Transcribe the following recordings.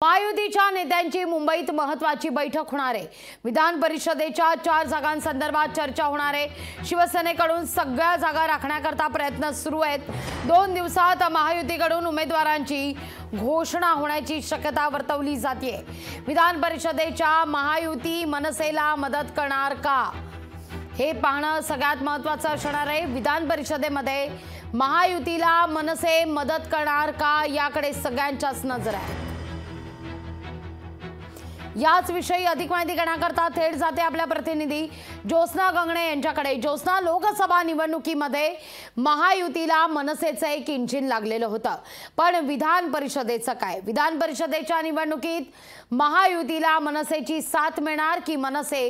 महायुतीच्या नेत्यांची मुंबईत महत्त्वाची बैठक होणार आहे। विधान परिषदेच्या 4 जागांसंदर्भात चर्चा होणार आहे। शिवसेनेकडून सगळ्या जागा राखण्याकरता प्रयत्न सुरू आहेत। 2 दिवसात महायुतीकडून उमेदवारांची घोषणा होण्याची शक्यता वर्तवली जाते। विधान परिषदेच्या महायुती मनसेला मदत करणार का हे पाहणं सगळ्यात महत्त्वाचं असणार आहे। विधान परिषदेमध्ये महायुतीला मनसे मदत करणार का याकडे सगळ्यांच्याच नजर आहे। याच विषयी अधिक माहिती घेण्याकरता थेट जाते आपल्या प्रतिनिधी ज्योत्स्ना गंगणे यांच्याकडे। ज्योत्स्ना, लोकसभा निवडणुकीमध्ये महायुतीला मनसेचं एक इंजिन लागलेलं होतं, पण विधान परिषदेचं काय? विधान परिषदेच्या निवडणुकीत महायुतीला मनसेची साथ मिळणार की मनसे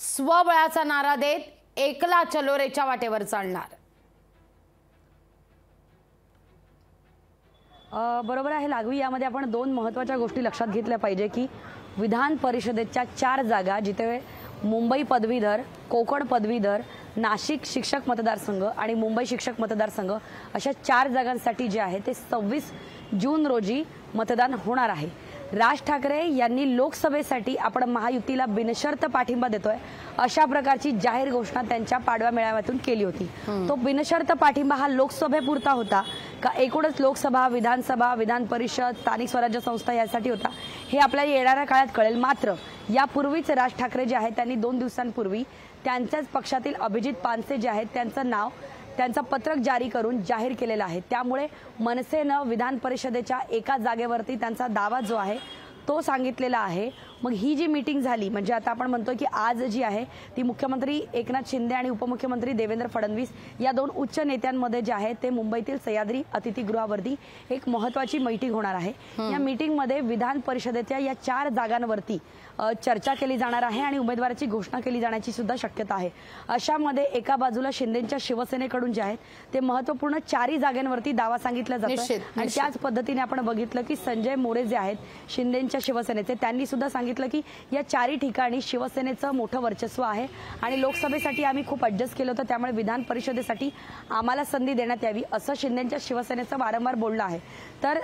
स्वबळाचा नारा देत एकला चलोरेच्या वाटेवर चालणार? बरोबर आहे लागवी, यामध्ये आपण 2 महत्त्वाच्या गोष्टी लक्षात घेतल्या पाहिजे की विधान परिषदेच्या 4 जागा, जिथे मुंबई पदवीधर, कोकण पदवीधर, नाशिक शिक्षक मतदारसंघ आणि मुंबई शिक्षक मतदारसंघ अशा 4 जागांसाठी जे आहे ते 26 जून रोजी मतदान होणार आहे। राज ठाकरे यांनी लोकसभेसाठी आपण महायुतीला बिनशर्त पाठिंबा देतोय अशा प्रकारची जाहीर घोषणा त्यांच्या पाडवा मेळाव्यातून केली होती। तो बिनशर्त पाठिंबा हा लोकसभेपुरता होता का एकूणच लोकसभा, विधानसभा, विधान परिषद, स्थानिक स्वराज्य संस्था यासाठी होता हे आपल्याला येणाऱ्या काळात कळेल। मात्र यापूर्वीच राज ठाकरे जे आहेत त्यांनी 2 दिवसांपूर्वी त्यांच्याच पक्षातील अभिजित पानसे जे आहेत त्यांचं नाव, त्यांचं पत्रक जारी करून जाहीर केलेलं आहे। त्यामुळे मनसेनं विधान परिषदेच्या एका जागेवरती त्यांचा दावा जो आहे तो सांगितलेला आहे। मग ही जी मीटिंग झाली, म्हणजे आता आपण म्हणतो की आज जी आहे ती मुख्यमंत्री एकनाथ शिंदे आणि उपमुख्यमंत्री देवेंद्र फडणवीस या 2 उच्च नेत्यांमध्ये जे आहे ते मुंबईतील सह्याद्री अतिथीगृहावरती एक महत्त्वाची मीटिंग होणार आहे। या मीटिंगमध्ये विधान परिषदेच्या या 4 जागांवरती चर्चा केली जाणार आहे आणि उमेदवाराची घोषणा केली जाण्याची सुद्धा शक्यता आहे। अशामध्ये एका बाजूला शिंदेंच्या शिवसेनेकडून जे आहेत ते महत्त्वपूर्ण 4 जागांवरती दावा सांगितला जातो आणि त्याच पद्धतीने आपण बघितलं की संजय मोरे जे आहेत शिंदेंच्या शिवसेनेचे, त्यांनी सुद्धा सांगितलं की या 4 ठिकाणी शिवसेनेचं मोठं वर्चस्व आहे आणि लोकसभेसाठी आम्ही खूप ॲडजस्ट केलं होतं, त्यामुळे विधान परिषदेसाठी आम्हाला संधी देण्यात यावी असं शिंदेंच्या शिवसेनेचं वारंवार बोलणं आहे। तर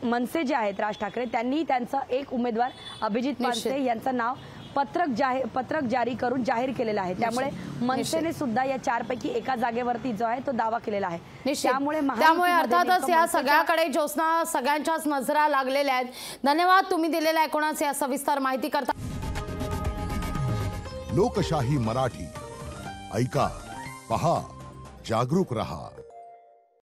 मनसे जे आहेत राज ठाकरे त्यांनी त्यांचा एक उमेदवार अभिजित पानसे यांचं नाव पत्रक जारी करून जाहीर केलेलं आहे। त्यामुळे मनसेने सुद्धा या 4 पैकी एका जागेवरती जो आहे तो दावा केलेला आहे। त्यामुळे अर्थातच या सगळ्याकडे ज्योत्स्ना सगळ्यांच्याच नजरा लागलेल्या आहेत। धन्यवाद तुम्ही दिलेल्या एकूणच या सविस्तर माहिती करता। लोकशाही मराठी ऐका, पहा, जागरूक रहा।